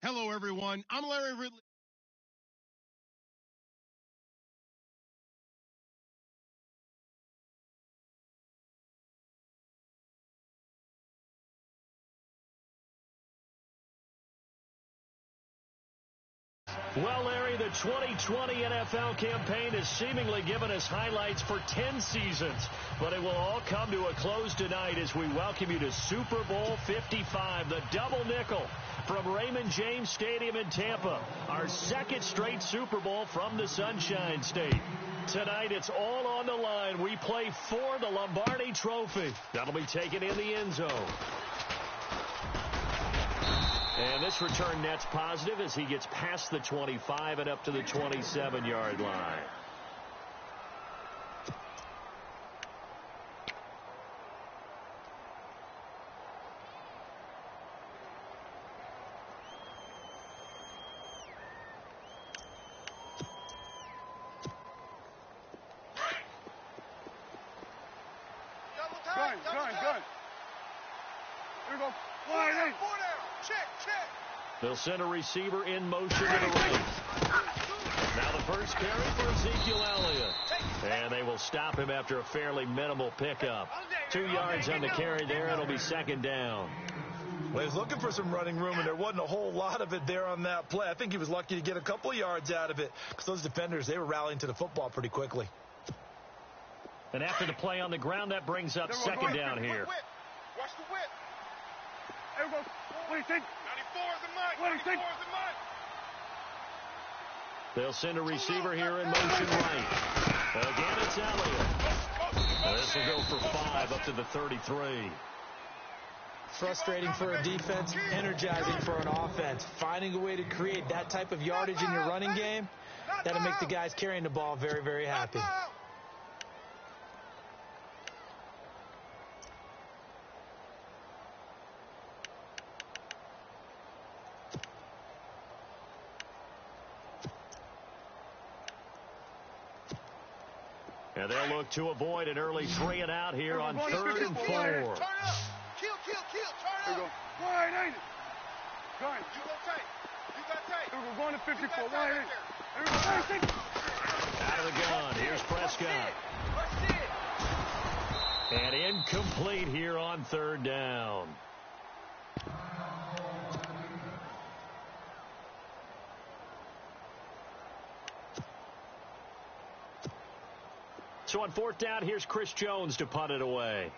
Hello, everyone. I'm Larry Ridley. Well, Larry, the 2020 NFL campaign has seemingly given us highlights for 10 seasons, but it will all come to a close tonight as we welcome you to Super Bowl 55, the double nickel from Raymond James Stadium in Tampa, our second straight Super Bowl from the Sunshine State. Tonight, it's all on the line. We play for the Lombardi Trophy. That'll be taken in the end zone. And this return net's positive as he gets past the 25 and up to the 27-yard line. Good. Here we go. Check. They'll send a receiver in motion to the right. Now the first carry for Ezekiel Elliott. And they will stop him after a fairly minimal pickup. 2 yards on the carry there. It'll be second down. Well, he was looking for some running room, and there wasn't a whole lot of it there on that play. I think he was lucky to get a couple yards out of it because those defenders, they were rallying to the football pretty quickly. And after the play on the ground, that brings up second down here. Watch the whip. There we go. What do you think? 94 is the mic. What do you think? They'll send a receiver here in motion right. Again, it's Elliott. This will go for 5 up to the 33. Frustrating for a defense, energizing for an offense. Finding a way to create that type of yardage in your running game, that'll make the guys carrying the ball very, very happy. And they'll look to avoid an early 3 and out here on 3rd and 4. Turn up. Kill. Turn up. Wide, ain't it? Go ahead. You got tight. Here we go. Going to 54. Wide, ain't it? Out of the gun. Here's Prescott. And incomplete here on 3rd down. So on 4th down, here's Chris Jones to punt it away.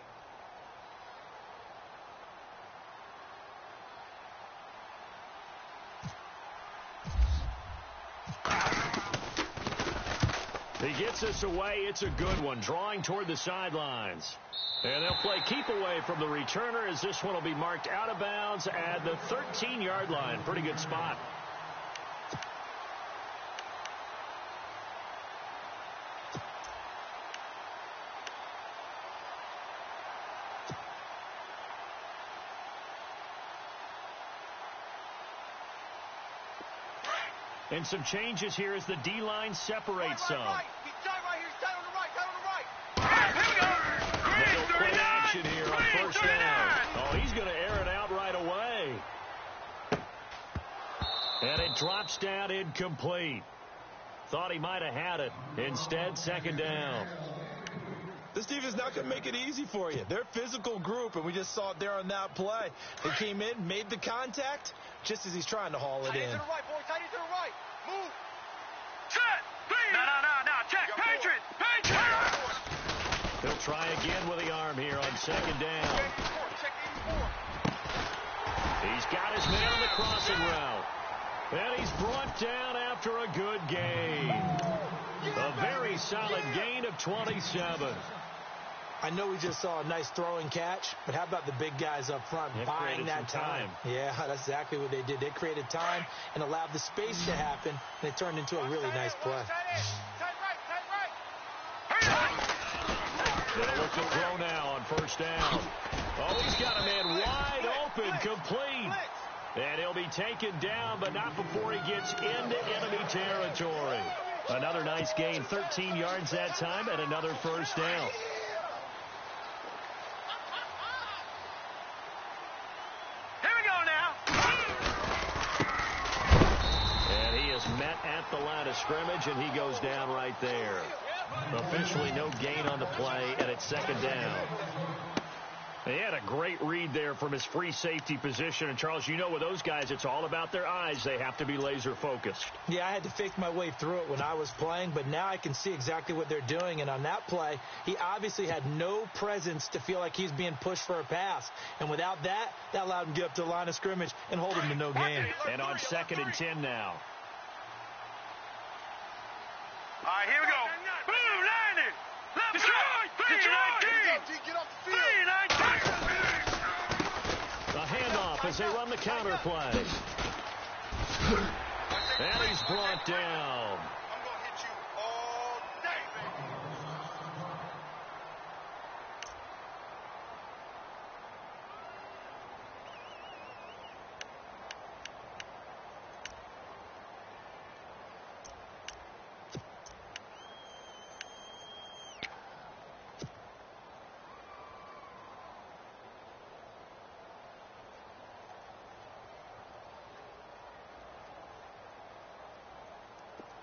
He gets us away. It's a good one, drawing toward the sidelines. And they'll play keep away from the returner as this one will be marked out of bounds at the 13-yard line. Pretty good spot. And some changes here as the D-line separates some. He's tight right here. He's tight on the right. Here we go. They'll play action here on 1st down. Oh, he's going to air it out right away. And it drops down incomplete. Thought he might have had it. Instead, 2nd down. This defense is not going to make it easy for you. They're a physical group, and we just saw it there on that play. They came in, made the contact, just as he's trying to haul it in. Tight to the right, boy. Tight to the right. Move. Check. No. Check. Patriot. He'll try again with the arm here on 2nd down. Check 84. He's got his man on the crossing route. And he's brought down after a good gain. A very solid gain of 27. I know we just saw a nice throwing catch, but how about the big guys up front buying that time? Yeah, that's exactly what they did. They created time and allowed the space to happen, and it turned into a really nice play. Tight right. They'll look to throw now on 1st down. Oh, he's got a man wide open, complete. And he'll be taken down, but not before he gets into enemy territory. Another nice gain, 13 yards that time, and another 1st down. at the line of scrimmage, and he goes down right there. Officially no gain on the play, and it's second down. He had a great read there from his free safety position. And, Charles, you know with those guys, it's all about their eyes. They have to be laser-focused. Yeah, I had to fake my way through it when I was playing, but now I can see exactly what they're doing. And on that play, he obviously had no presence to feel like he's being pushed for a pass. And without that, that allowed him to get up to the line of scrimmage and hold him to no gain. And on 2nd and 10 now. All right, here we go. Boom, landed. Left side. 3-19. Get off the field. 3-19. A handoff as they run the counter play. And he's brought down. I'm going to hit you all day, baby.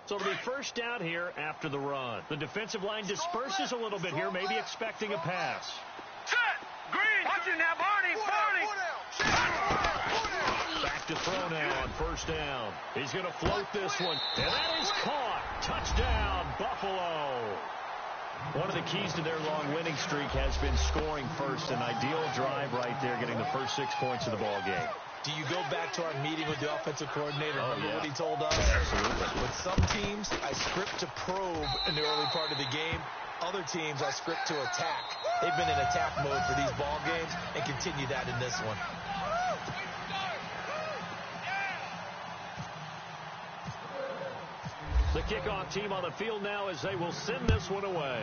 So it'll be first down here after the run. The defensive line disperses a little bit here, maybe expecting a pass. Set. Green. Watch it now, Barney. Barney. Back to throw now on first down. He's going to float this one, and that is caught. Touchdown, Buffalo. One of the keys to their long winning streak has been scoring first. An ideal drive right there, getting the first 6 points of the ball game. Do you go back to our meeting with the offensive coordinator? Remember what he told us? Absolutely. With some teams, I script to probe in the early part of the game. Other teams, I script to attack. They've been in attack mode for these ball games and continue that in this one. The kickoff team on the field now as they will send this one away.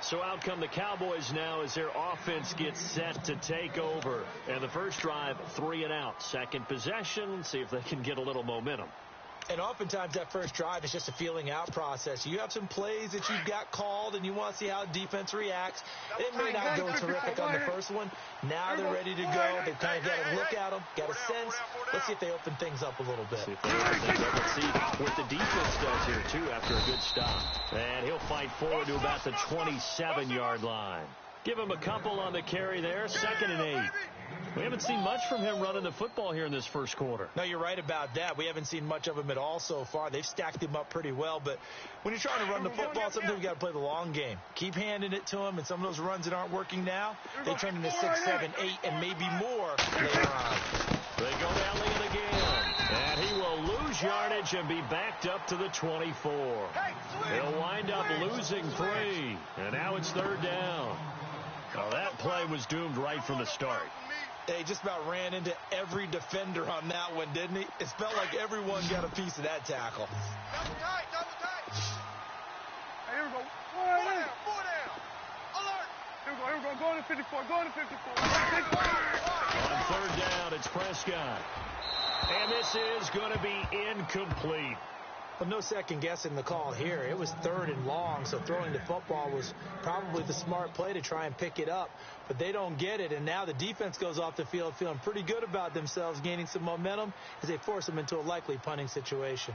So out come the Cowboys now as their offense gets set to take over. And the first drive, 3 and out. Second possession, see if they can get a little momentum. And oftentimes that first drive is just a feeling out process. You have some plays that you've got called and you want to see how defense reacts. It may not go terrific on the first one. Now they're ready to go. They've kind of got a look at them, got a sense. Let's see if they open things up a little bit. See if they open things up. Let's see what the defense does here, too, after a good stop. And he'll fight forward to about the 27-yard line. Give him a couple on the carry there. 2nd and 8. We haven't seen much from him running the football here in this first quarter. No, you're right about that. We haven't seen much of him at all so far. They've stacked him up pretty well. But when you're trying to run the football, sometimes you got to play the long game. Keep handing it to him, and some of those runs that aren't working now, they turn into 6, 7, 8, and maybe more later on. They go down it again. And he will lose yardage and be backed up to the 24. He'll wind up losing 3. And now it's 3rd down. Well, that play was doomed right from the start. They just about ran into every defender on that one, didn't he? It felt like everyone got a piece of that tackle. Double tight. Hey, here we go. 4 down. Alert. Here we go. Go on to 54. On 3rd down, it's Prescott. And this is going to be incomplete. But no second guessing the call here. It was 3rd and long, so throwing the football was probably the smart play to try and pick it up. But they don't get it, and now the defense goes off the field feeling pretty good about themselves, gaining some momentum as they force them into a likely punting situation.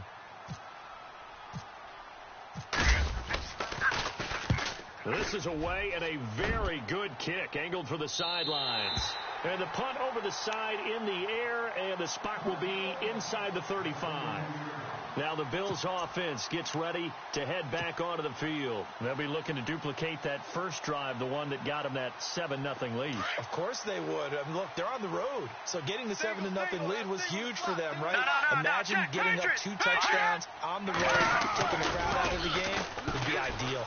This is away and a very good kick, angled for the sidelines. And the punt over the side in the air, and the spot will be inside the 35. Now the Bills offense gets ready to head back onto the field. They'll be looking to duplicate that first drive, the one that got them that 7-0 lead. Of course they would. I mean, look, they're on the road. So getting the 7-0 lead was huge for them, right? Imagine getting up 2 touchdowns on the road, taking the crowd out of the game would be ideal.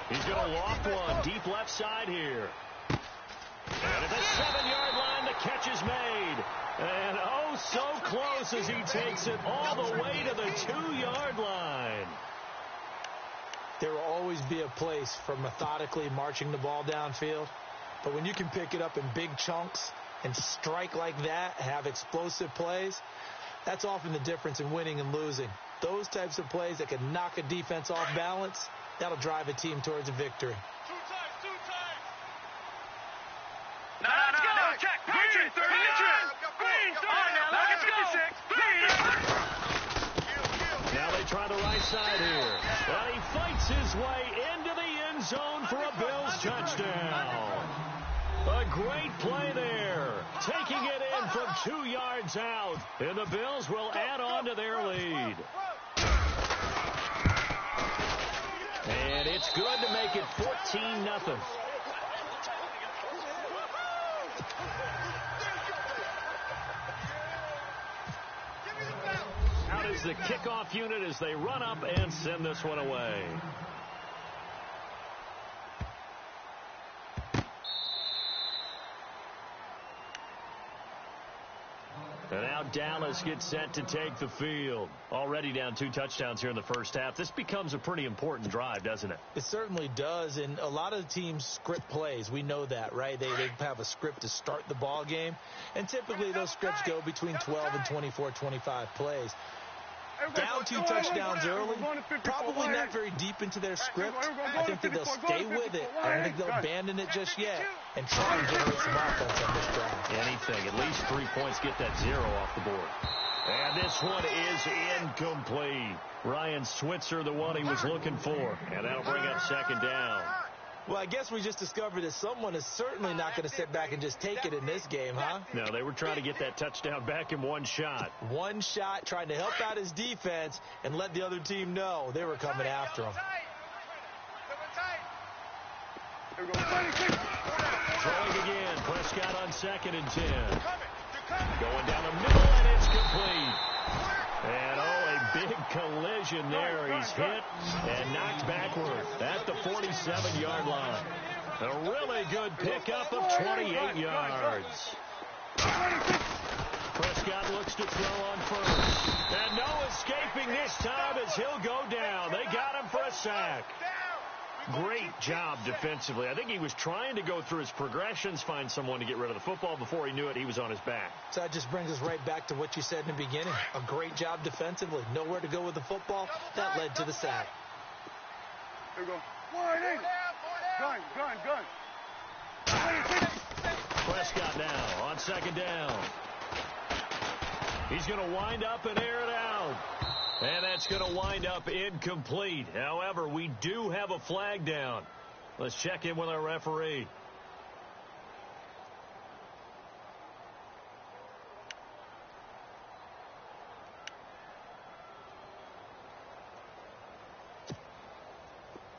He's going to loft one deep left side here. And at the 7-yard line, the catch is made. And oh, so close as he takes it all the way to the 2-yard line. There will always be a place for methodically marching the ball downfield. But when you can pick it up in big chunks and strike like that, have explosive plays, that's often the difference in winning and losing. Those types of plays that can knock a defense off balance, that'll drive a team towards a victory. No, side here. And he fights his way into the end zone for a Bills touchdown. A great play there. Taking it in from 2 yards out. And the Bills will add on to their lead. And it's good to make it 14-0. Out is the kickoff unit as they run up and send this one away. And now Dallas gets set to take the field. Already down 2 touchdowns here in the first half. This becomes a pretty important drive, doesn't it? It certainly does, and a lot of teams script plays. We know that, right? They have a script to start the ball game, and typically those scripts go between 12 and 24, 25 plays. Down 2 touchdowns early, probably not very deep into their script. I think that they'll stay with it. I don't think they'll abandon it just yet and try and generate some offense on this drive. Anything, at least 3 points, get that 0 off the board. And this one is incomplete. Ryan Switzer, the one he was looking for, and that'll bring up second down. Well, I guess we just discovered that someone is certainly not going to sit back and just take it in this game, huh? No, they were trying to get that touchdown back in one shot. One shot, trying to help out his defense and let the other team know they were coming after him. Throwing again. Prescott on 2nd and 10. Going down the middle, and it's complete. And, a big collision there. He's hit and knocked backward at the 47-yard line. A really good pickup of 28 yards. Prescott looks to throw on first. And no escaping this time as he'll go down. They got him for a sack. Great job defensively. I think he was trying to go through his progressions, find someone to get rid of the football. Before he knew it, he was on his back. So that just brings us right back to what you said in the beginning. A great job defensively. Nowhere to go with the football. That led to the sack. Here we go. Gun. Prescott now on 2nd down. He's going to wind up and air it out. And that's going to wind up incomplete. However, we do have a flag down. Let's check in with our referee.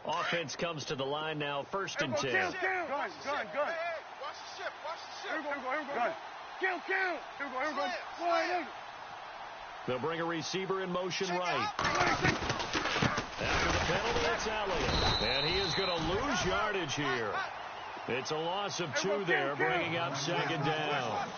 Offense comes to the line now, 1st and 10. Gun. Watch the ship. Here we go. Gun. Kill. Here we go. Wide open. They'll bring a receiver in motion right. After the penalty, it's Elliott. And he is going to lose yardage here. It's a loss of 2 there, bringing up 2nd down.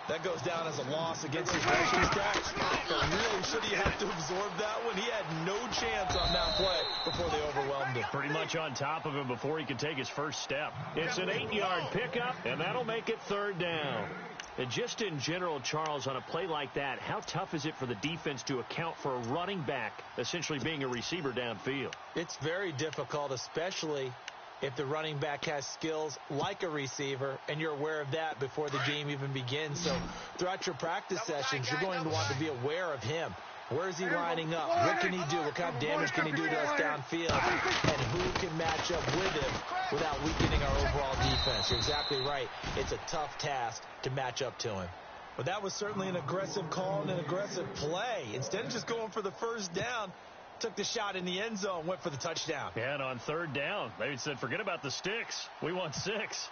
That goes down as a loss against his rushing stats. But really, should he have to absorb that one? He had no chance on that play before they overwhelmed him. Pretty much on top of him before he could take his first step. It's an 8-yard pickup, and that'll make it 3rd down. And just in general, Charles, on a play like that, how tough is it for the defense to account for a running back essentially being a receiver downfield? It's very difficult, especially if the running back has skills like a receiver, and you're aware of that before the game even begins. So throughout your practice sessions, you're going to want to be aware of him. Where is he lining up? What can he do? What kind of damage can he do to us downfield? And who can match up with him without weakening our overall defense? You're exactly right. It's a tough task to match up to him. But that was certainly an aggressive call and an aggressive play. Instead of just going for the first down, took the shot in the end zone, went for the touchdown. Yeah, and on 3rd down, they said, forget about the sticks. We want 6.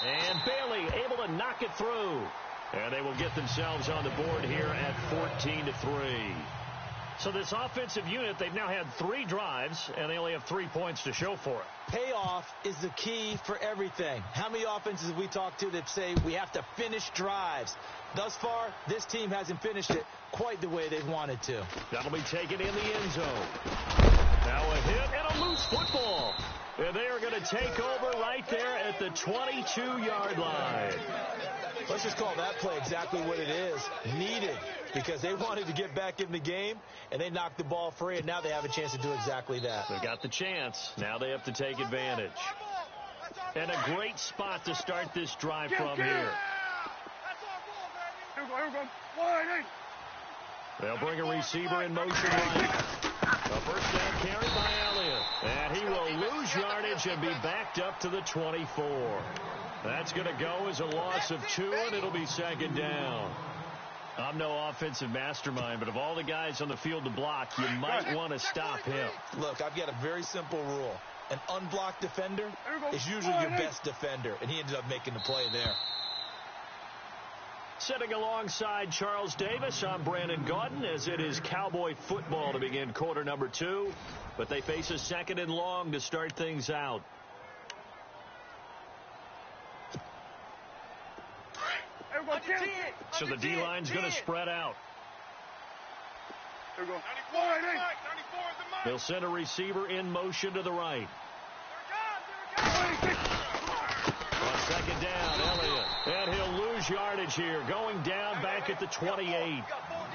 And Bailey able to knock it through. And they will get themselves on the board here at 14-3. So this offensive unit, they've now had 3 drives, and they only have 3 points to show for it. Payoff is the key for everything. How many offenses have we talked to that say we have to finish drives? Thus far, this team hasn't finished it quite the way they've wanted to. That'll be taken in the end zone. Now a hit and a loose football. And they are going to take over right there at the 22-yard line. Let's just call that play exactly what it is. Needed, because they wanted to get back in the game, and they knocked the ball free, and now they have a chance to do exactly that. They got the chance. Now they have to take advantage. And a great spot to start this drive from here. Here we go. They'll bring a receiver in motion right. A first down carry by Elliott. And he will lose yardage and be backed up to the 24. That's going to go as a loss of 2, and it'll be second down. I'm no offensive mastermind, but of all the guys on the field to block, you might want to stop him. Look, I've got a very simple rule. An unblocked defender is usually your best defender, and he ended up making the play there. Sitting alongside Charles Davis, I'm Brandon Gaudin, as it is Cowboy football to begin quarter number 2. But they face a second and long to start things out. So the D-line's going to spread out. There we go. They'll send a receiver in motion to the right. On second down, Elliott. And he'll lose yardage here, going down back at the 28.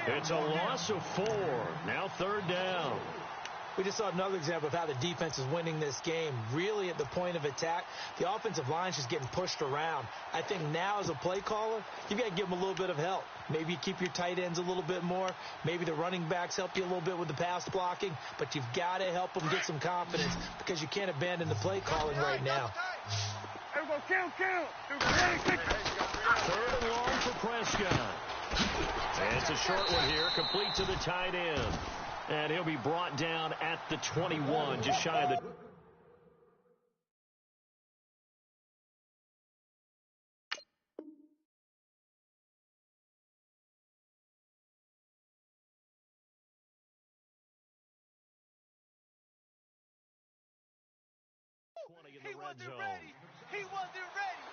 It's a loss of 4. Now third down. We just saw another example of how the defense is winning this game. Really at the point of attack, the offensive line's just getting pushed around. I think now as a play caller, you've got to give them a little bit of help. Maybe you keep your tight ends a little bit more. Maybe the running backs help you a little bit with the pass blocking. But you've got to help them get some confidence because you can't abandon the play calling right now. Third and long for Prescott. And it's a short one here, complete to the tight end. And he'll be brought down at the 21, just shy of the... He wasn't ready. He wasn't ready.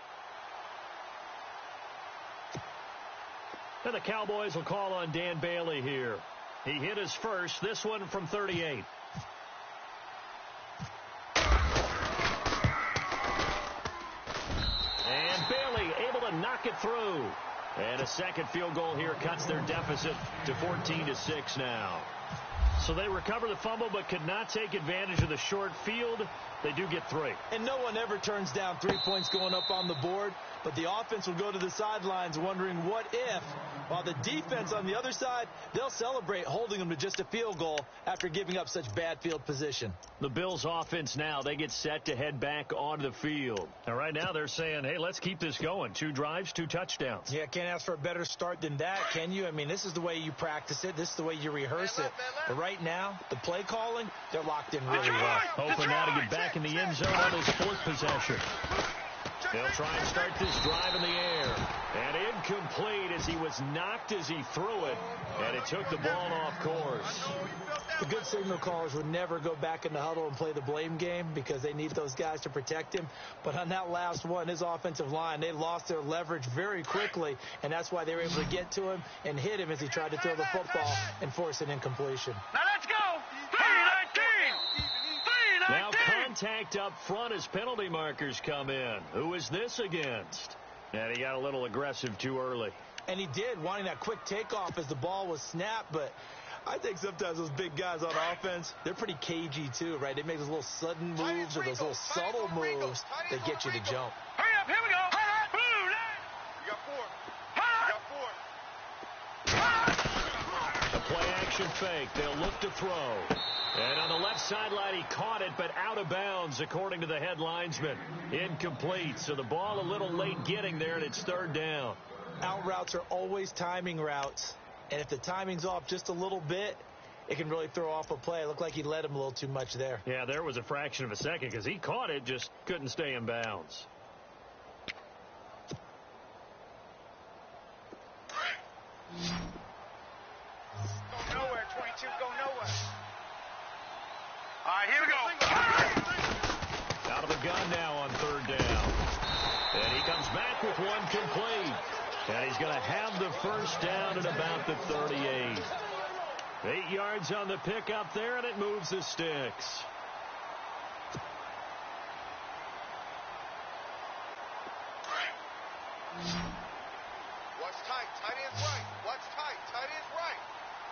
And the Cowboys will call on Dan Bailey here. He hit his first, this one from 38. And Bailey able to knock it through. And a second field goal here cuts their deficit to 14-6 now. So they recover the fumble but could not take advantage of the short field. They do get 3. And no one ever turns down 3 points going up on the board. But the offense will go to the sidelines wondering what if, while the defense on the other side, they'll celebrate holding them to just a field goal after giving up such bad field position. The Bills offense now, they get set to head back onto the field. And right now they're saying, hey, let's keep this going. 2 drives, 2 touchdowns. Yeah, can't ask for a better start than that, can you? I mean, this is the way you practice it. This is the way you rehearse it. But right now, the play calling, they're locked in really well. Hoping now to get back in the end zone on his 4th possession. They'll try and start this drive in the air. And incomplete as he was knocked as he threw it. And it took the ball off course. The good signal callers would never go back in the huddle and play the blame game because they need those guys to protect him. But on that last one, his offensive line, they lost their leverage very quickly. And that's why they were able to get to him and hit him as he tried to throw the football and force an incompletion. Now let's go. 3-19. Now contact up front as penalty markers come in. Who is this against? And he got a little aggressive too early. And he did, wanting that quick takeoff as the ball was snapped. But I think sometimes those big guys on offense, they're pretty cagey too, right? They make those little sudden moves or those little subtle moves that get you to jump. Hurry up, here we go. Boom. You got 4. A play action fake. They'll look to throw. And on the left sideline, he caught it, but out of bounds, according to the head linesman. Incomplete. So the ball a little late getting there, and it's third down. Out routes are always timing routes. And if the timing's off just a little bit, it can really throw off a play. It looked like he led him a little too much there. Yeah, there was a fraction of a second because he caught it, just couldn't stay in bounds. Go nowhere, 22. Go nowhere. All right, here we go. Out of the gun now on third down. And he comes back with one complete. And he's going to have the first down at about the 38. 8 yards on the pickup there, and it moves the sticks. Watch tight. Tight end's right. Watch tight. Tight end's right.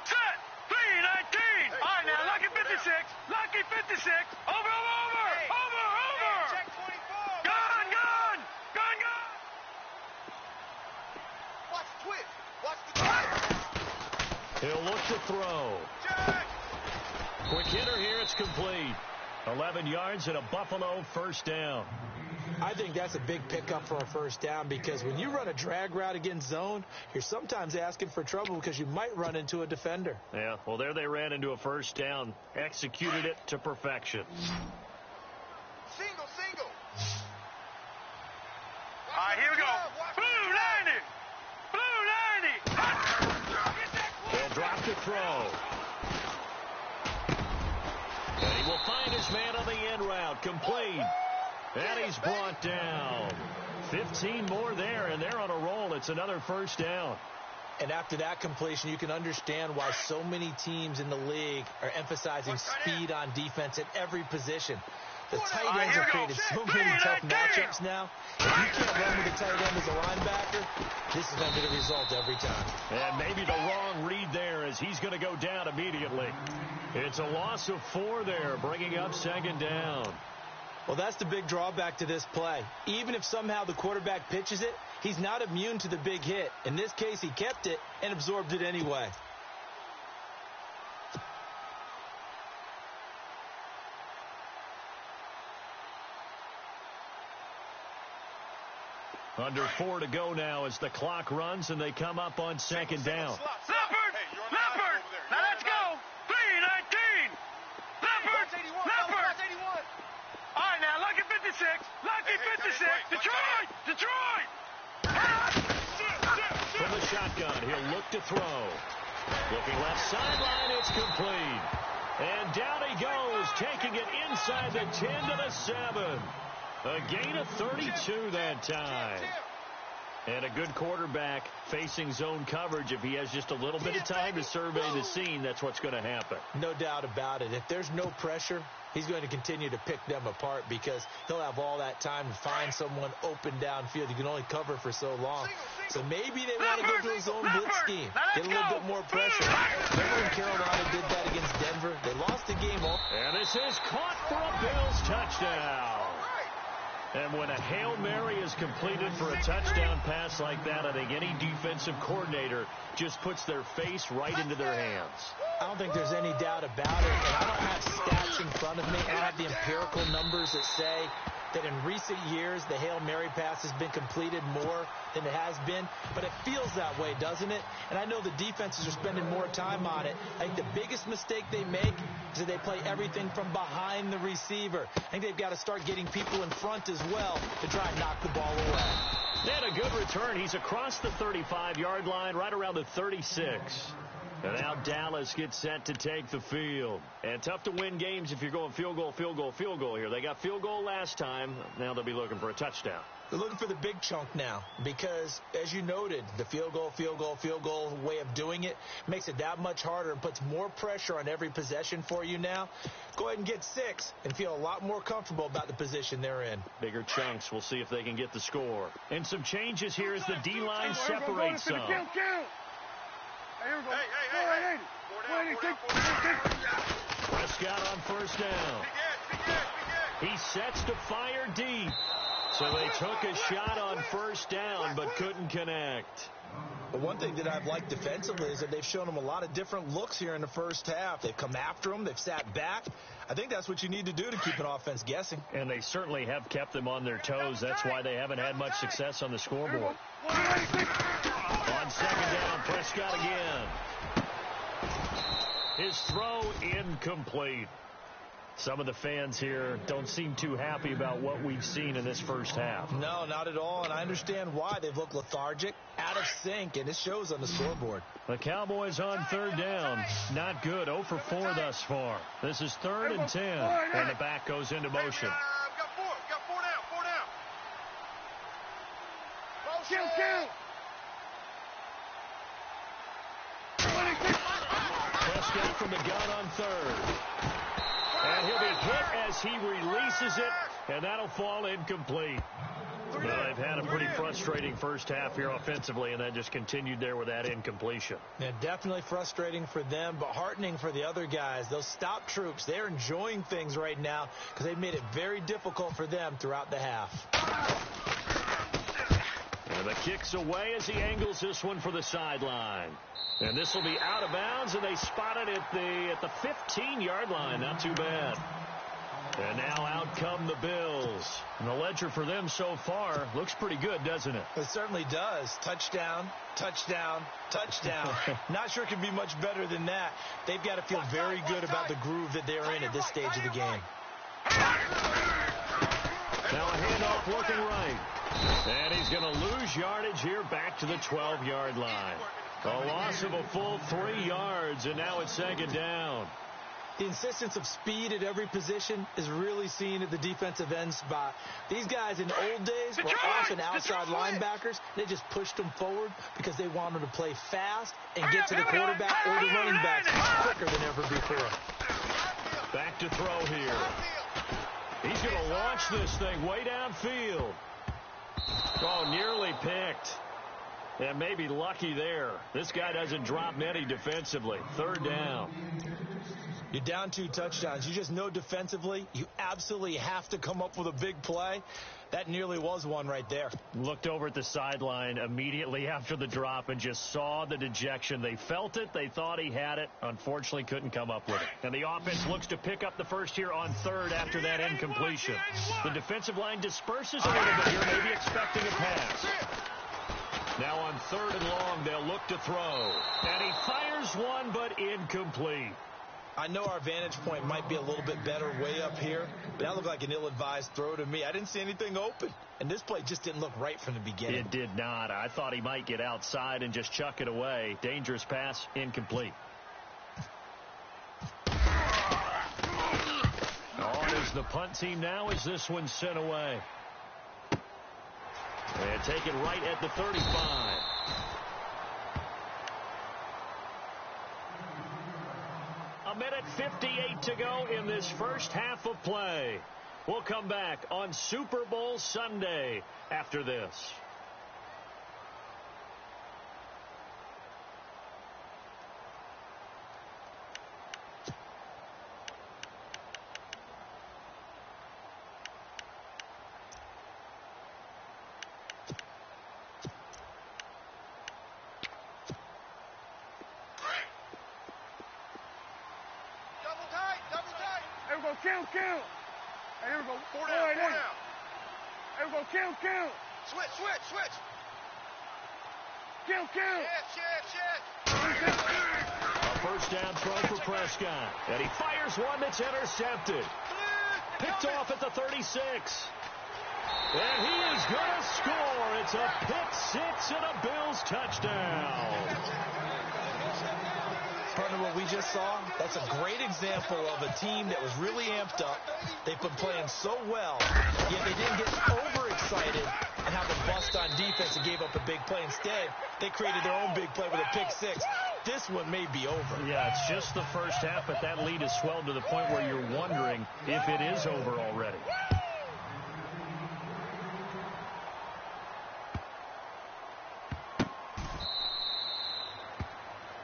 Set. 3-19. All right, now, lucky 56. Lucky 56. Over. Hey. Over. Check 24. Gun. Watch the twitch. Watch the twitch. look to throw. Quick hitter here. It's complete. 11 yards and a Buffalo first down. I think that's a big pickup for a first down because when you run a drag route against zone, you're sometimes asking for trouble because you might run into a defender. Yeah, well, there they ran into a first down. Executed it to perfection. Single. All right, here we go. Blue 90. They'll drop the throw. And he will find his man on the end route. Complete. And he's brought down. 15 more there, and they're on a roll. It's another first down. And after that completion, you can understand why so many teams in the league are emphasizing speed on defense at every position. The tight ends have created so many tough matchups now. If you can't run with a tight end as a linebacker, this is going to be the result every time. And maybe the wrong read there as he's going to go down immediately. It's a loss of 4 there, bringing up second down. Well, that's the big drawback to this play. Even if somehow the quarterback pitches it, he's not immune to the big hit. In this case, he kept it and absorbed it anyway. Under 4 to go now as the clock runs and they come up on second down. Leopard! Now let's go! 319! Leopard! All right, now, lucky 56. Detroit! From the shotgun, he'll look to throw. Looking left sideline, it's complete. And down he goes, taking it inside the 10 to the 7. A gain of 32 that time. And a good quarterback facing zone coverage. If he has just a little bit of time to survey the scene, that's what's going to happen. No doubt about it. If there's no pressure, he's going to continue to pick them apart because he'll have all that time to find someone open downfield. You can only cover for so long. So maybe they want to go to a zone blitz scheme, get a little bit more pressure. Remember when Carolina did that against Denver? They lost the game. And this is caught for a Bills touchdown. And when a Hail Mary is completed for a touchdown pass like that, I think any defensive coordinator just puts their face right into their hands. I don't think there's any doubt about it. And I don't have stats in front of me. I don't have the empirical numbers that say that in recent years the Hail Mary pass has been completed more than it has been. But it feels that way, doesn't it? And I know the defenses are spending more time on it. I think the biggest mistake they make is that they play everything from behind the receiver. I think they've got to start getting people in front as well to try and knock the ball away. And a good return. He's across the 35-yard line, right around the 36. And now Dallas gets set to take the field. And tough to win games if you're going field goal here. They got field goal last time. Now they'll be looking for a touchdown. They're looking for the big chunk now because, as you noted, the field goal way of doing it makes it that much harder and puts more pressure on every possession for you now. Go ahead and get 6 and feel a lot more comfortable about the position they're in. Bigger chunks. We'll see if they can get the score. And some changes here as the D-line separates some. Hey. Prescott on first down. He sets to fire deep. So they took a shot on first down but couldn't connect. But one thing that I've liked defensively is that they've shown them a lot of different looks here in the first half. They've come after them. They've sat back. I think that's what you need to do to keep an offense guessing. And they certainly have kept them on their toes. That's why they haven't had much success on the scoreboard. On second down, Prescott again. His throw incomplete. Some of the fans here don't seem too happy about what we've seen in this first half. No, not at all, and I understand why. They've looked lethargic, out of sync, and it shows on the scoreboard. The Cowboys on third down. Not good. 0 for 4 thus far. This is 3rd and 10, and the back goes into motion. Got four down. Kill. Prescott from the gun on 3rd. And he'll be hit as he releases it, and that'll fall incomplete. Well, they've had a pretty frustrating first half here offensively, and that just continued there with that incompletion. Yeah, definitely frustrating for them, but heartening for the other guys. Those stop troops, they're enjoying things right now because they've made it very difficult for them throughout the half. And And the kick's away as he angles this one for the sideline. And this will be out of bounds, and they spot it at the 15-yard line. Not too bad. And now out come the Bills. And the ledger for them so far looks pretty good, doesn't it? It certainly does. Touchdown, touchdown, touchdown. Not sure it could be much better than that. They've got to feel very good about the groove that they're in at this stage of the game. Now a handoff looking right. And he's going to lose yardage here back to the 12-yard line. A loss of a full 3 yards, and now it's second down. The insistence of speed at every position is really seen at the defensive end spot. These guys in the old days were often outside linebackers. They just pushed them forward because they wanted to play fast and get to the quarterback or the running backs quicker than ever before. Back to throw here. He's going to launch this thing way downfield. Oh, nearly picked. And maybe lucky there. This guy doesn't drop many defensively. Third down. You're down 2 touchdowns. You just know defensively you absolutely have to come up with a big play. That nearly was one right there. Looked over at the sideline immediately after the drop and just saw the dejection. They felt it. They thought he had it. Unfortunately, couldn't come up with it. And the offense looks to pick up the first here on third after that incompletion. The defensive line disperses a little bit here, maybe expecting a pass. Now on third and long, they'll look to throw. And he fires one, but incomplete. I know our vantage point might be a little bit better way up here, but that looked like an ill-advised throw to me. I didn't see anything open, and this play just didn't look right from the beginning. It did not. I thought he might get outside and just chuck it away. Dangerous pass, incomplete. On is the punt team now as this one's sent away. And take it right at the 35. A minute 58 to go in this first half of play. We'll come back on Super Bowl Sunday after this. Count. Hey, here we go. Four down. Here we go. Count. Switch. Count. Yes. A first down throw for Prescott. And he fires one that's intercepted. Picked off at the 36. And he is going to score. It's a pick six and a Bills touchdown. Partner, what we just saw, that's a great example of a team that was really amped up. They've been playing so well, yet they didn't get overexcited and have a bust on defense and gave up a big play. Instead, they created their own big play with a pick six. This one may be over. Yeah, it's just the first half, but that lead has swelled to the point where you're wondering if it is over already.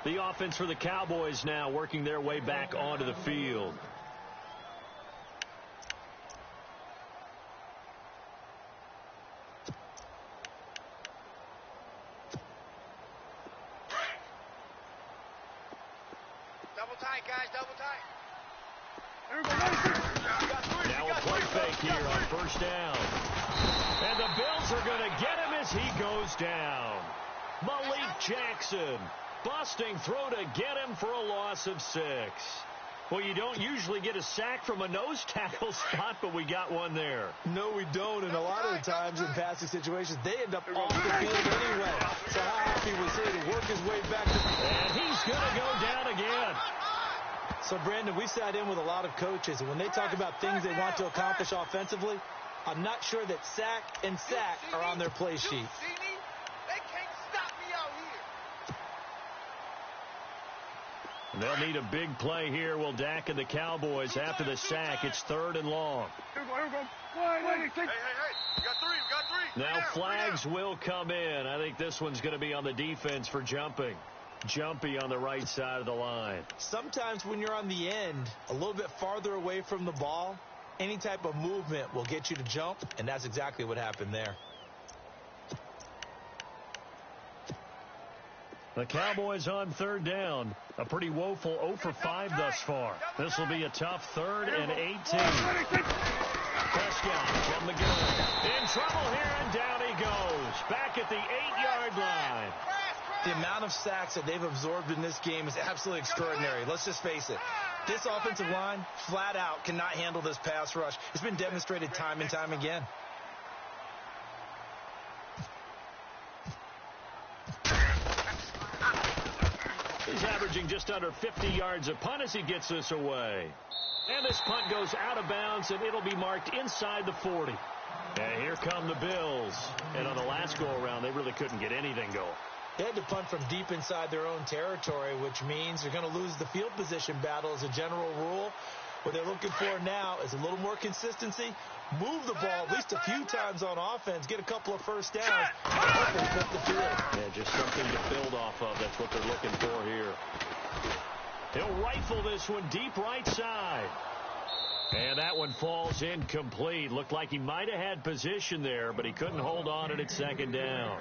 The offense for the Cowboys now working their way back onto the field. Double tight, guys, double tight. Now a play fake here on first down. And the Bills are going to get him as he goes down. Malik Jackson. Busting throw to get him for a loss of 6. Well, you don't usually get a sack from a nose tackle spot, but we got one there. No, we don't, and a lot of the times in passing situations, they end up off the field anyway. So how happy was he to work his way back to... And he's going to go down again. So, Brandon, we sat in with a lot of coaches, and when they talk about things they want to accomplish offensively, I'm not sure that sack and sack are on their play sheet. They'll need a big play here. Will Dak and the Cowboys after the sack. It's third and long. Here we go. Hey. We got three. Now flags will come in. I think this one's going to be on the defense for jumping. Jumpy on the right side of the line. Sometimes when you're on the end, a little bit farther away from the ball, any type of movement will get you to jump, and that's exactly what happened there. The Cowboys on third down. A pretty woeful 0 for 5 thus far. This will be a tough 3rd and 18. Prescott from the gun. In trouble here, and down he goes. Back at the 8-yard line. The amount of sacks that they've absorbed in this game is absolutely extraordinary. Let's just face it. This offensive line, flat out, cannot handle this pass rush. It's been demonstrated time and time again. He's averaging just under 50 yards a punt as he gets this away. And this punt goes out of bounds, and it'll be marked inside the 40. And here come the Bills. And on the last go-around, they really couldn't get anything going. They had to punt from deep inside their own territory, which means they're going to lose the field position battle as a general rule. What they're looking for now is a little more consistency, move the ball at least a few times on offense, get a couple of first downs, and hopefully flip the field. Yeah, just something to build off of. That's what they're looking for here. He'll rifle this one deep right side. And that one falls incomplete. Looked like he might have had position there, but he couldn't hold on to it at second down.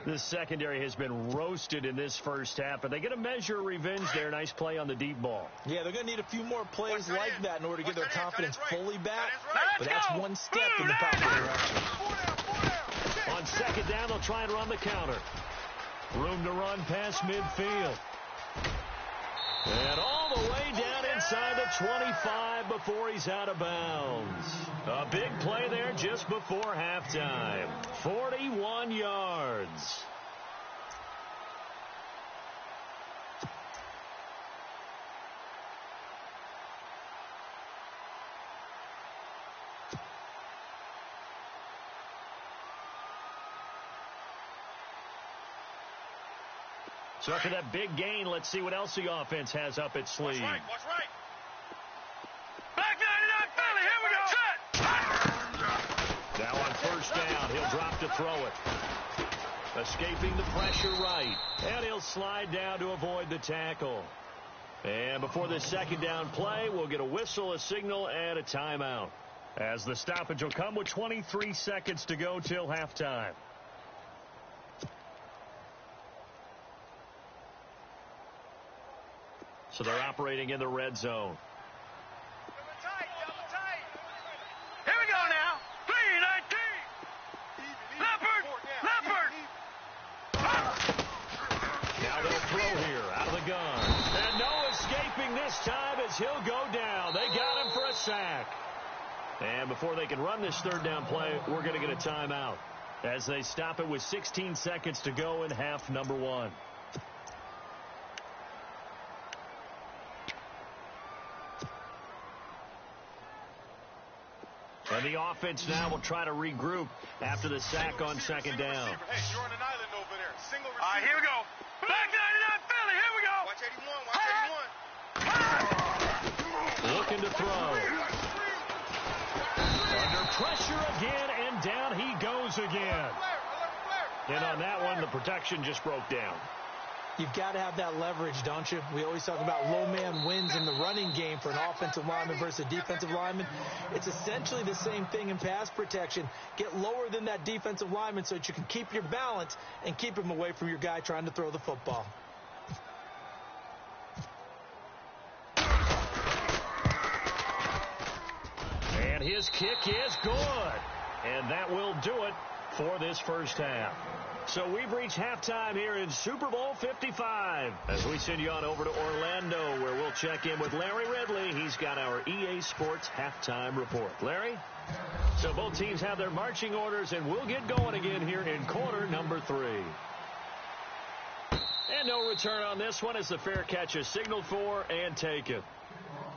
This secondary has been roasted in this first half, and they get a measure of revenge there. Nice play on the deep ball. Yeah, they're going to need a few more plays like that in order to get their confidence fully back. But that's one step in the proper direction. On second down, they'll try and run the counter. Room to run past midfield. And all the way down inside the 25 before he's out of bounds. A big play there just before halftime. 41 yards. So after that big gain, let's see what else the offense has up its sleeve. Watch right. Back 99, Philly, here we go. Now on first down, he'll drop to throw it. Escaping the pressure right. And he'll slide down to avoid the tackle. And before this second down play, we'll get a whistle, a signal, and a timeout. As the stoppage will come with 23 seconds to go till halftime. So they're operating in the red zone. Here we go now. 3-19. Leopard. Now they'll throw here out of the gun. And no escaping this time as he'll go down. They got him for a sack. And before they can run this third down play, we're going to get a timeout as they stop it with 16 seconds to go in half number 1. And the offense now will try to regroup after the sack on second down. Hey, you're on an island over there. Single receiver. All right, here we go. Back 99, Philly, here we go. Watch 81. Looking to throw. Under pressure again, and down he goes again. And on that one, the protection just broke down. You've got to have that leverage, don't you? We always talk about low man wins in the running game for an offensive lineman versus a defensive lineman. It's essentially the same thing in pass protection. Get lower than that defensive lineman so that you can keep your balance and keep him away from your guy trying to throw the football. And his kick is good. And that will do it for this first half. So we've reached halftime here in Super Bowl 55 as we send you on over to Orlando, where we'll check in with Larry Ridley. He's got our EA Sports halftime report. Larry? So both teams have their marching orders, and we'll get going again here in quarter number 3. And no return on this one as the fair catch is signaled for and taken.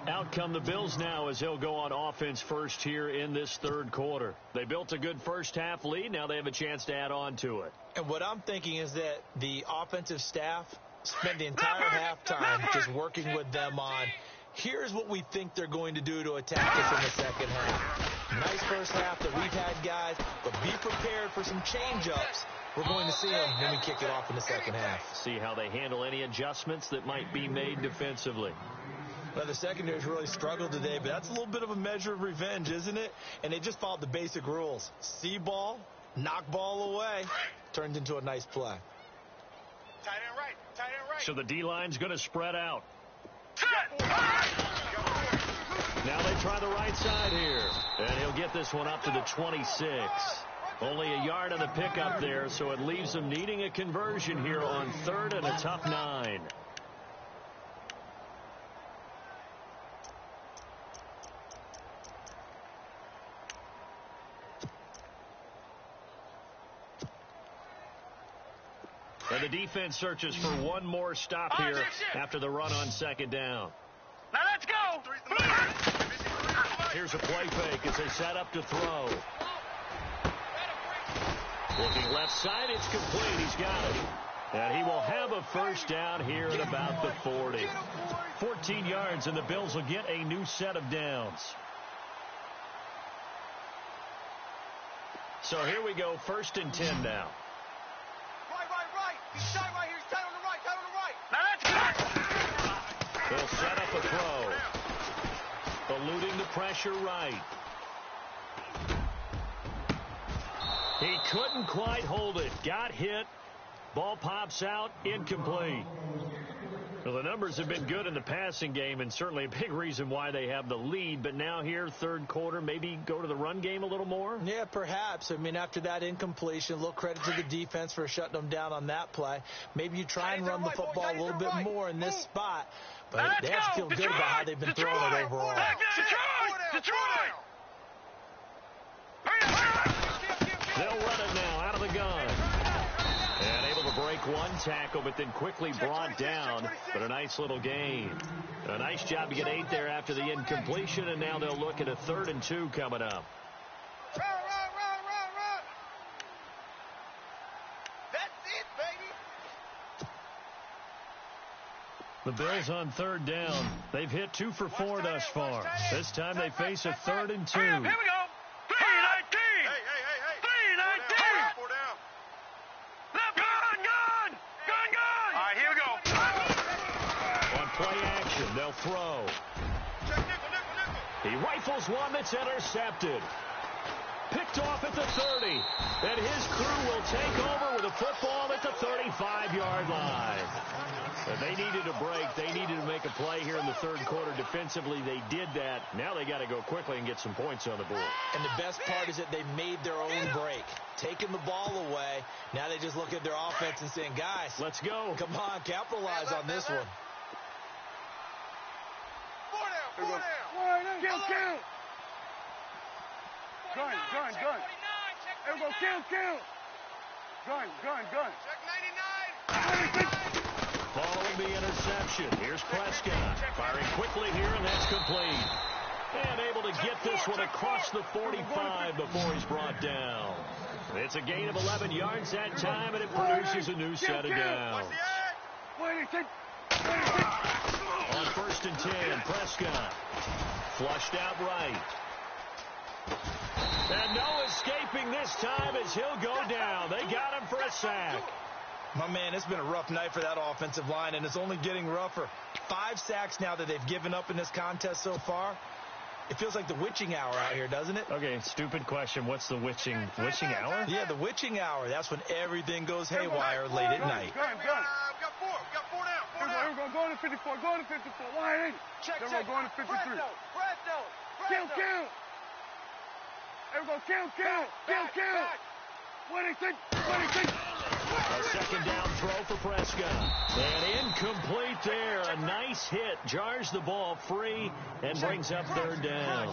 Out come the Bills now as he'll go on offense first here in this third quarter. They built a good first half lead. Now they have a chance to add on to it. And what I'm thinking is that the offensive staff spent the entire halftime just working with them on, here's what we think they're going to do to attack us in the second half. Nice first half that we've had, guys, but be prepared for some change-ups. We're going to see them when we kick it off in the second half. See how they handle any adjustments that might be made defensively. Well, the secondary's really struggled today, but that's a little bit of a measure of revenge, isn't it? And they just followed the basic rules. See ball, knock ball away, turned into a nice play. Tight end right. Tight end right. So the D-line's going to spread out. Now they try the right side here. And he'll get this one up to the 26. Only a yard on the pickup there, so it leaves them needing a conversion here on 3rd and a tough 9. And the defense searches for one more stop here after the run on 2nd down. Now let's go. Here's a play fake as they set up to throw. Looking left side, it's complete. He's got it. And he will have a first down here at about the 40. 14 yards, and the Bills will get a new set of downs. So here we go, 1st and 10 now. Right. He's tight right here. He's tight on the right. Now let's go. They'll set up a throw. Eluding the pressure right. He couldn't quite hold it. Got hit. Ball pops out. Incomplete. Well, the numbers have been good in the passing game, and certainly a big reason why they have the lead. But now here, 3rd quarter, maybe go to the run game a little more? Yeah, perhaps. I mean, after that incompletion, a little credit to the defense for shutting them down on that play. Maybe you try and run the football a little bit more in this spot. But they have to feel good about how they've been throwing it overall. Detroit! They'll run it now out of the gun. And able to break one tackle, but then quickly brought down. But a nice little gain. A nice job to get 8 there after the incompletion, and now they'll look at a 3rd and 2 coming up. Run. That's it, baby. The Bills on 3rd down. They've hit 2 for 4 thus far. This time they face a 3rd and 2. Here we go. 3-19. Hey. 3-19. 4 down. Gun. All right, here we go. On play action, they'll throw. Check nickel. He rifles one that's intercepted. Picked off at the 30. And his crew will take over with a football at the 35-yard line. And they needed a break. They needed to make a play here in the 3rd quarter. Defensively, they did that. Now they got to go quickly and get some points on the board. And the best part is that they made their own break. Taking the ball away. Now they just look at their offense and saying, guys, let's go. Come on, capitalize on this one. 4 down. Kill. Gun. Everyone, kill. Gun. Check 99. Following the interception, here's Prescott. Firing quickly here, and that's complete. And able to get this one across the 45 before he's brought down. It's a gain of 11 yards that time, and it produces a new set of downs. On 1st and 10, Prescott. Flushed out right. And no escaping this time as he'll go down. They got him for a sack. My man, it's been a rough night for that offensive line, and it's only getting rougher. 5 sacks now that they've given up in this contest so far. It feels like the witching hour out here, doesn't it? Okay, stupid question. What's the witching hour? Yeah, the witching hour. That's when everything goes haywire late at night. Gun. We got 4 down. Here we go. Going to 54. Why ain't it? Check. Going to 53. Kill. Everyone, kill. 26. A 2nd down throw for Prescott. And incomplete there. A nice hit. Jars the ball free and brings up 3rd down.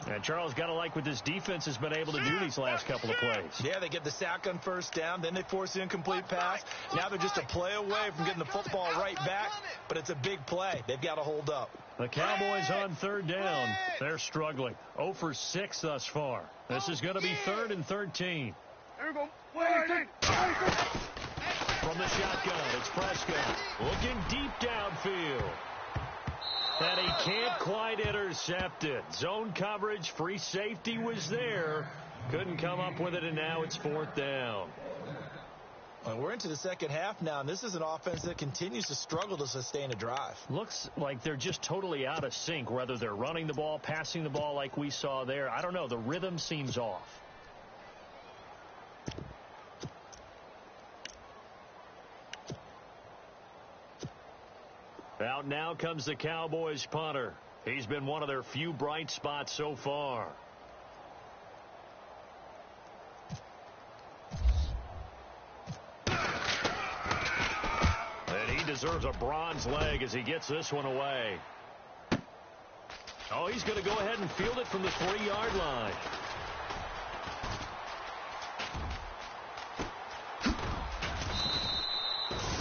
And Charles, got to like what this defense has been able to do these last couple of plays. Yeah, they get the sack on 1st down. Then they force the incomplete pass. Now they're just a play away from getting the football right back. But it's a big play. They've got to hold up. The Cowboys on 3rd down. They're struggling. 0 for 6 thus far. This is going to be 3rd and 13. Here we go. From the shotgun, it's Prescott. Looking deep downfield. And he can't quite intercept it. Zone coverage, free safety was there. Couldn't come up with it, and now it's 4th down. Well, we're into the 2nd half now, and this is an offense that continues to struggle to sustain a drive. Looks like they're just totally out of sync, whether they're running the ball, passing the ball like we saw there. I don't know. The rhythm seems off. Out now comes the Cowboys punter. He's been one of their few bright spots so far. And he deserves a bronze leg as he gets this one away. Oh, he's going to go ahead and field it from the 3-yard line.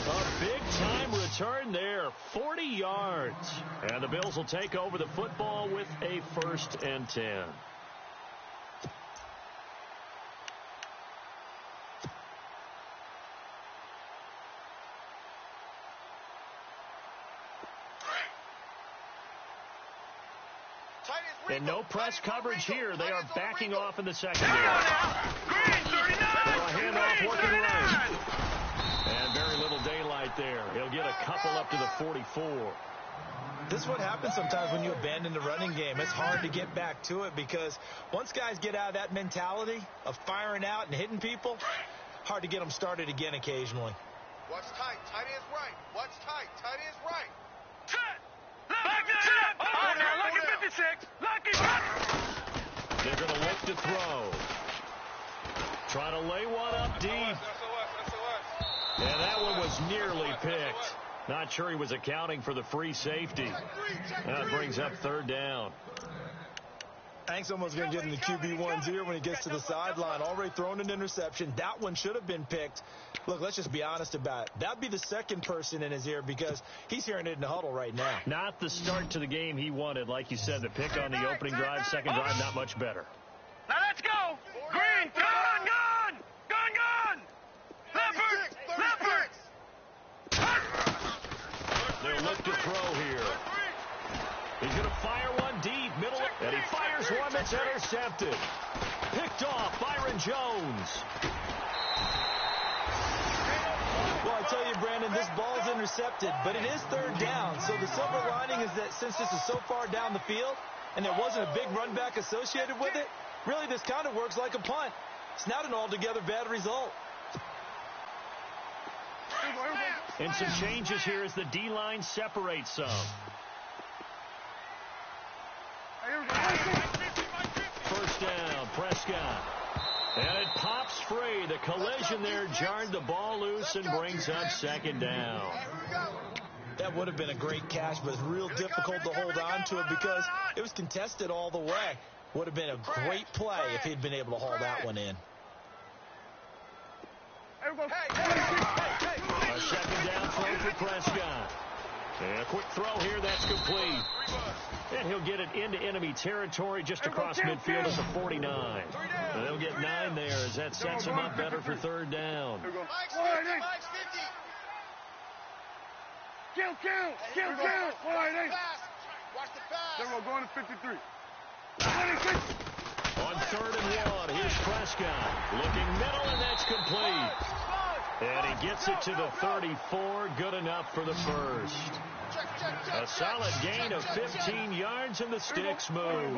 A big-time return there, 40 yards. And the Bills will take over the football with a 1st and 10. And no press coverage here. They are backing off in the secondary. Handoff working right. And very little daylight there. He'll get a couple up to the 44. This is what happens sometimes when you abandon the running game. It's hard to get back to it because once guys get out of that mentality of firing out and hitting people, hard to get them started again occasionally. Watch tight. Tight is right. Watch tight. Tight is right. Lucky 56. Lucky. They're going to look to throw. Trying to lay one up deep. And that one was nearly picked. Not sure he was accounting for the free safety. That brings up 3rd down. Hank's almost going to get in the QB1's ear when he gets to the sideline. Already thrown an interception. That one should have been picked. Look, let's just be honest about it. That'd be the second person in his ear because he's hearing it in the huddle right now. Not the start to the game he wanted. Like you said, the pick on the opening drive, second drive, not much better. Now let's go. Green, gun. Leopard. They'll look to throw here. He's going to fire one deep, middle, and he fires one that's intercepted. Picked off, Byron Jones. Well, I tell you, Brandon, this ball's intercepted, but it is 3rd down. So the silver lining is that since this is so far down the field and there wasn't a big run back associated with it, really this kind of works like a punt. It's not an altogether bad result. And some changes here as the D-line separates some. First down, Prescott. And it pops free. The collision there jarred the ball loose and brings up 2nd down. That would have been a great catch, but it's real difficult to hold on to it because it was contested all the way. Would have been a great play if he'd been able to haul that one in. A 2nd down throw for Prescott. And a quick throw here, that's complete. And he'll get it into enemy territory just across midfield at the 49. And they'll get 9 there as that sets him up better for 3rd down. Kill. Watch the pass. They're going to 53. On 3rd and 1, here's Prescott. Looking middle, and that's complete. And he gets it to the 34. Good enough for the first. A solid gain of 15 yards, and the sticks move.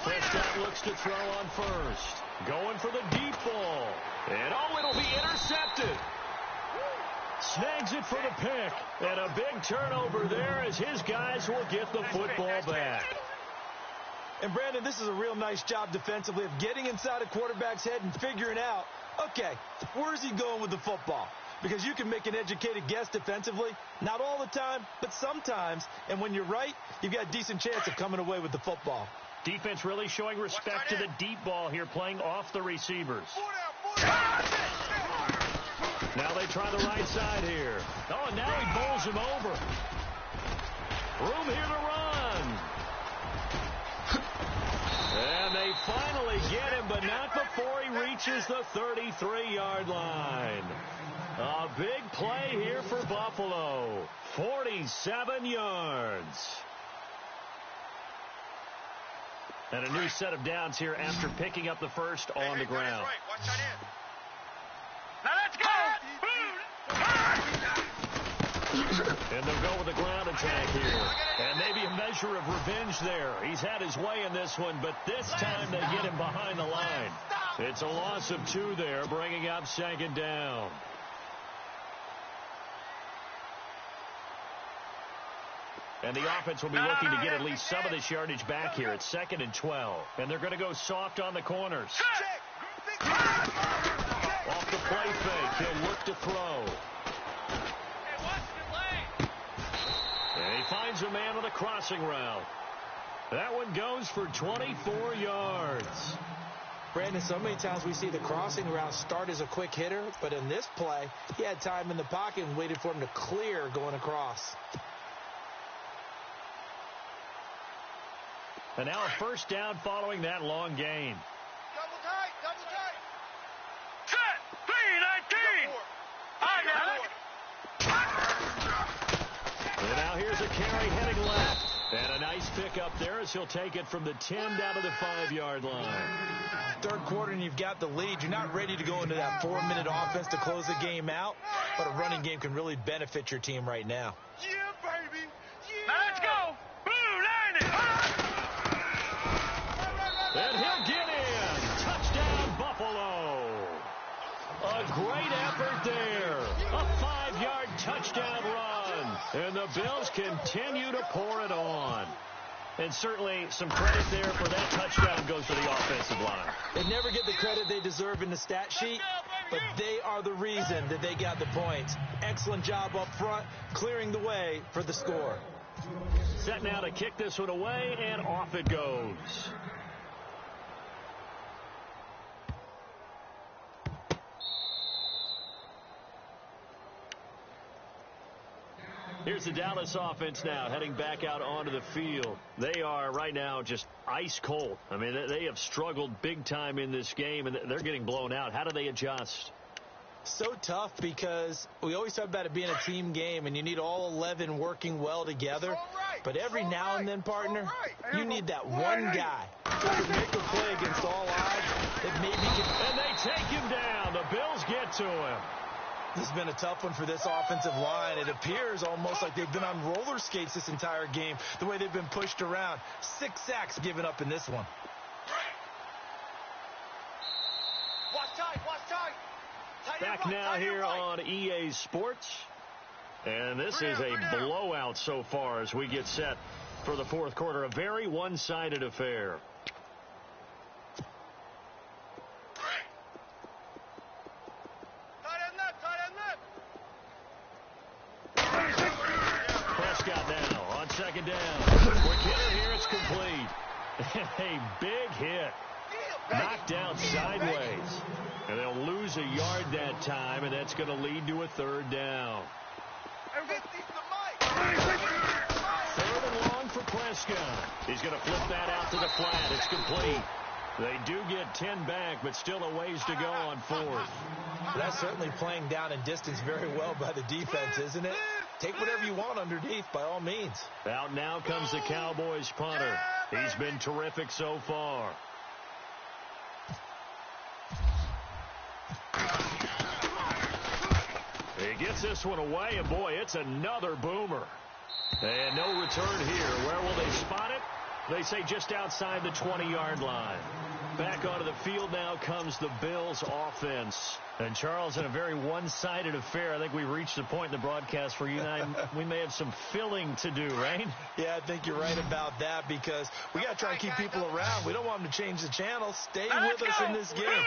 Prescott looks to throw on first. Going for the deep ball. And it'll be intercepted. Snags it for the pick. And a big turnover there as his guys will get the football back. And, Brandon, this is a real nice job defensively of getting inside a quarterback's head and figuring out, okay, where's he going with the football? Because you can make an educated guess defensively, not all the time, but sometimes. And when you're right, you've got a decent chance of coming away with the football. Defense really showing respect to the deep ball here, playing off the receivers. Now they try the right side here. Oh, and now he bowls him over. Room here to run. And they finally get him, but not before he reaches the 33-yard line. A big play here for Buffalo. 47 yards. And a new set of downs here after picking up the first on the ground. Now let's go! And they'll go with the ground attack here. And maybe a measure of revenge there. He's had his way in this one, but this time they get him behind the line. It's a loss of 2 there, bringing up 2nd down. And the offense will be looking to get at least some of this yardage back here. It's 2nd and 12. And they're going to go soft on the corners. Off the play fake, he'll look to throw. And he finds a man on the crossing route. That one goes for 24 yards. Brandon, so many times we see the crossing route start as a quick hitter, but in this play, he had time in the pocket and waited for him to clear going across. And now a first down following that long gain. Double tight, double tight. Set, 3-19. And now here's a carry heading left. And a nice pickup there as he'll take it from the 10 down to the 5-yard line. Third quarter and you've got the lead. You're not ready to go into that 4-minute offense to close the game out, but a running game can really benefit your team right now. Yeah, baby. Yeah. Now let's go. Boom, And he'll get in. Touchdown, Buffalo. A great effort there. A 5-yard touchdown run. And the Bills continue to pour it on. And certainly some credit there for that touchdown goes to the offensive line. They never get the credit they deserve in the stat sheet, but they are the reason that they got the points. Excellent job up front, clearing the way for the score. Set now to kick this one away, and off it goes. Here's the Dallas offense now heading back out onto the field. They are right now just ice cold. I mean, they have struggled big time in this game, and they're getting blown out. How do they adjust? So tough because we always talk about it being a team game, and you need all 11 working well together. But every now and then, partner, you need that one guy who can make a play against all odds that maybe can. And they take him down. The Bills get to him. This has been a tough one for this offensive line. It appears almost like they've been on roller skates this entire game, the way they've been pushed around. 6 sacks given up in this one. Watch tight, watch tight. Back now here on EA Sports. And this is a blowout so far as we get set for the fourth quarter. A very one-sided affair. Prescott now on 2nd down. Quick hitter here, it's complete. A big hit. Knocked down sideways. And they'll lose a yard that time, and that's going to lead to a 3rd down. 3rd and long for Prescott. He's going to flip that out to the flat. It's complete. They do get 10 back, but still a ways to go on 4th. That's certainly playing down in distance very well by the defense, isn't it? Take whatever you want underneath, by all means. Out now comes the Cowboys punter. He's been terrific so far. He gets this one away, and boy, it's another boomer. And no return here. Where will they spot it? They say just outside the 20-yard line. Back onto the field now comes the Bills offense. And, Charles, in a very one-sided affair, I think we reached the point in the broadcast where you and I, we may have some filling to do, right? Yeah, I think you're right about that because we got to try and keep people around. We don't want them to change the channel. Stay with us in this game.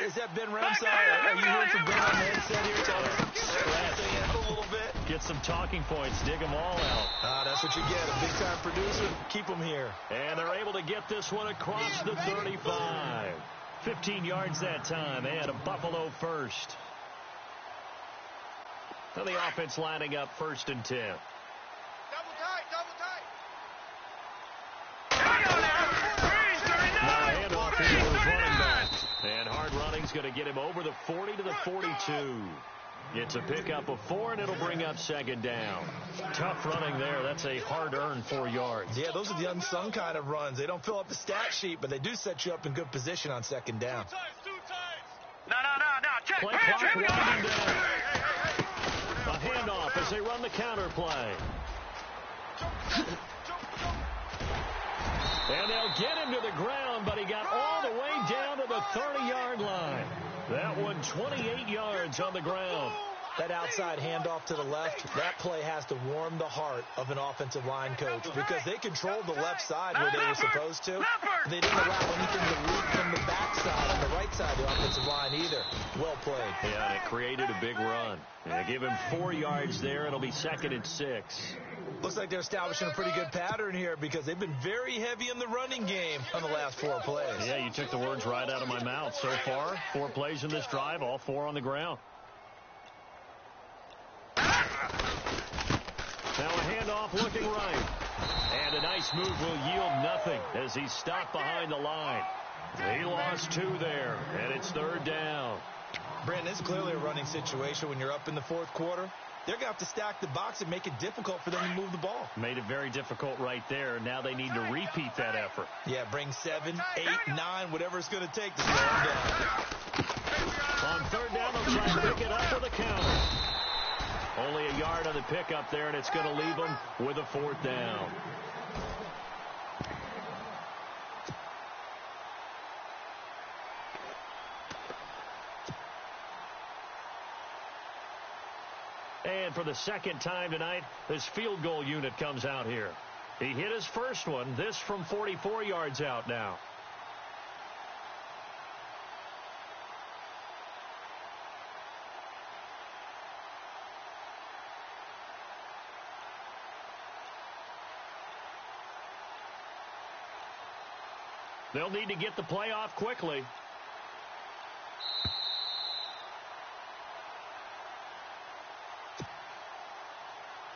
Is that Ben Ramsey? Are you hearing from Ben on the headset here? Tell us a little bit. Get some talking points. Dig them all out. That's what you get. A big-time producer. Keep them here. And they're able to get this one across the 35. 15 yards that time, and a Buffalo first. So the offense lining up 1st and 10. Double tight, double tight. Now a handoff here to his running back. And hard running's going to get him over the 40 to the 42. It's a pickup of 4, and it'll bring up 2nd down. Tough running there. That's a hard-earned 4 yards. Yeah, those are the unsung kind of runs. They don't fill up the stat sheet, but they do set you up in good position on 2nd down. No. Check. Play clock winding down. A handoff as they run the counter play. And they'll get him to the ground, but he got all the way down to the 30-yard line. That one 28 yards on the ground. That outside handoff to the left, that play has to warm the heart of an offensive line coach because they controlled the left side where they were supposed to. They didn't allow anything to leak from the backside on the right side of the offensive line either. Well played. Yeah, and it created a big run. And give him 4 yards there. It'll be 2nd and 6. Looks like they're establishing a pretty good pattern here because they've been very heavy in the running game on the last 4 plays. Yeah, you took the words right out of my mouth. So far, 4 plays in this drive, all 4 on the ground. Now a handoff looking right. And a nice move will yield nothing as he's stopped behind the line. He lost 2 there, and it's 3rd down. Brandon, it's clearly a running situation when you're up in the 4th quarter. They're going to have to stack the box and make it difficult for them to move the ball. Made it very difficult right there. Now they need to repeat that effort. Yeah, bring 7, 8, 9, whatever it's going to take to slow them down. On 3rd down, they'll try and pick it up with a counter. Only a yard on the pickup there, and it's going to leave them with a 4th down. And for the 2nd time tonight, this field goal unit comes out here. He hit his first one, this from 44 yards out now. They'll need to get the play off quickly.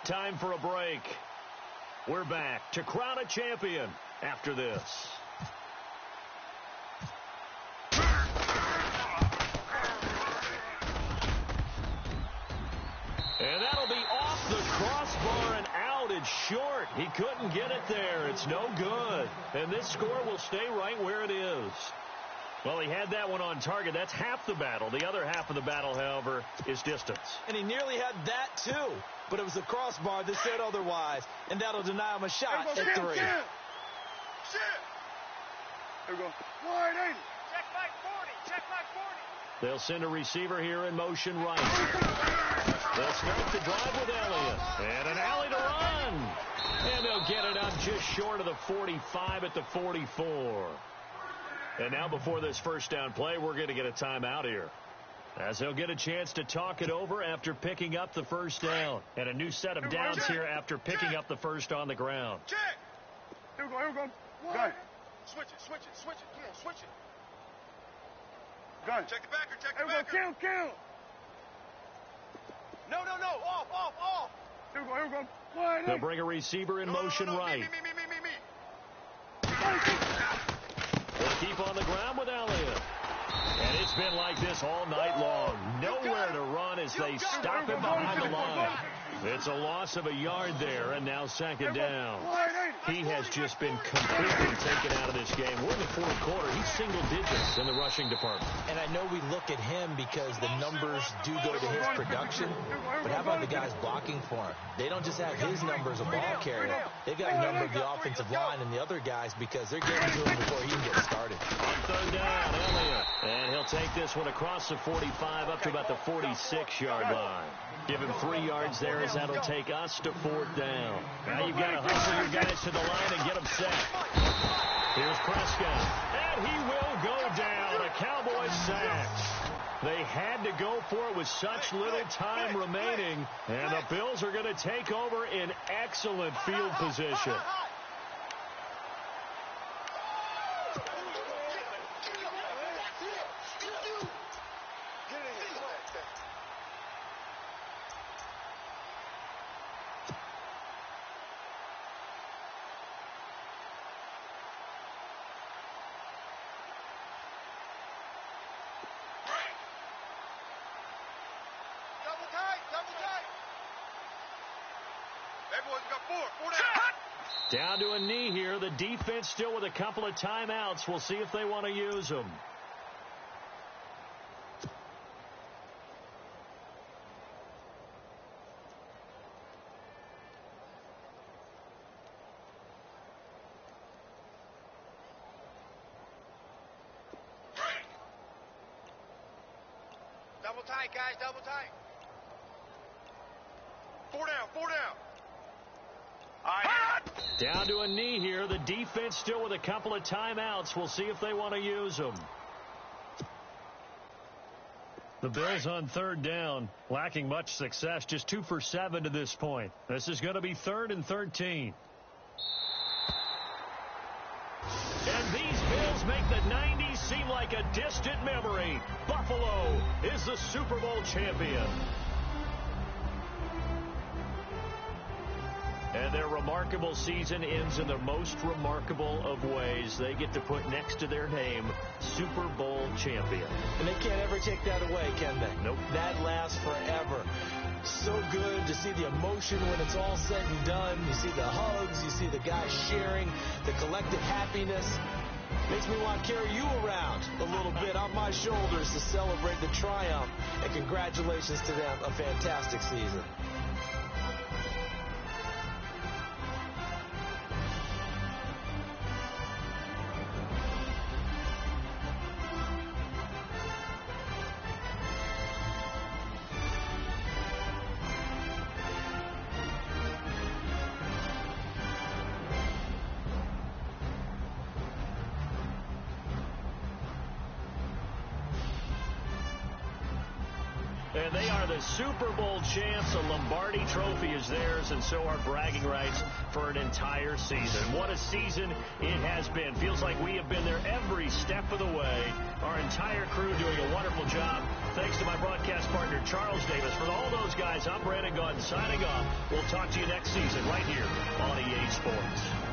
Time for a break. We're back to crown a champion after this. And that'll be off the crossbar and out. It's short. He couldn't get it there. It's no good. And this score will stay right where it is. Well, he had that one on target. That's half the battle. The other half of the battle, however, is distance. And he nearly had that, too. But it was the crossbar that said otherwise. And that'll deny him a shot at 3. Shit. Here we go. 180. Check my 40. Check my 40. They'll send a receiver here in motion right. They'll start the drive with Elliott. And an alley to run. And they'll get it up just short of the 45 at the 44. And now before this 1st down play, we're going to get a timeout here, as they'll get a chance to talk it over after picking up the 1st down. And a new set of downs here after picking up the 1st on the ground. Check. Here we go. Here we go. Gun. Switch it. Switch it. Switch it. Come on. Switch it. Gun. Check the backer. Check the backer. Here we go. Kill. No. Off. Here we go. Here we go. 180. They'll bring a receiver in motion right. Me. They'll keep on the ground with Elliott. And it's been like this all night long. Nowhere to run as they stop him behind the line. It's a loss of a yard there, and now 2nd down. He has just been completely taken out of this game. We're in the 4th quarter. He's single digits in the rushing department. And I know we look at him because the numbers do go to his production, but how about the guys blocking for him? They don't just have his numbers a ball carrier. They've got a number of the offensive line and the other guys because they're getting to him before he can get started. On 3rd down, Elliott. And he'll take this one across the 45 up to about the 46-yard line. Give him 3 yards there as that'll take us to 4th down. Now you've got to hustle your guys to the line and get them set. Here's Prescott. And he will go down. A Cowboys sack. They had to go for it with such little time remaining. And the Bills are going to take over in excellent field position. Down to a knee here. The defense still with a couple of timeouts. We'll see if they want to use them. Double tight, guys. Double tight. Four down, four down. All right. Down to a knee here. The defense still with a couple of timeouts. We'll see if they want to use them. The Bills on third down, lacking much success, just 2 for 7 to this point. This is going to be 3rd and 13. And these Bills make the 90s seem like a distant memory. Buffalo is the Super Bowl champion. And their remarkable season ends in the most remarkable of ways. They get to put next to their name, Super Bowl champion. And they can't ever take that away, can they? Nope. That lasts forever. So good to see the emotion when it's all said and done. You see the hugs, you see the guys sharing, the collective happiness. Makes me want to carry you around a little bit on my shoulders to celebrate the triumph. And congratulations to them, a fantastic season. And they are the Super Bowl champs. A Lombardi trophy is theirs, and so are bragging rights for an entire season. What a season it has been. Feels like we have been there every step of the way. Our entire crew doing a wonderful job. Thanks to my broadcast partner, Charles Davis. For all those guys, I'm Brandon Gaudin signing off. We'll talk to you next season right here on EA Sports.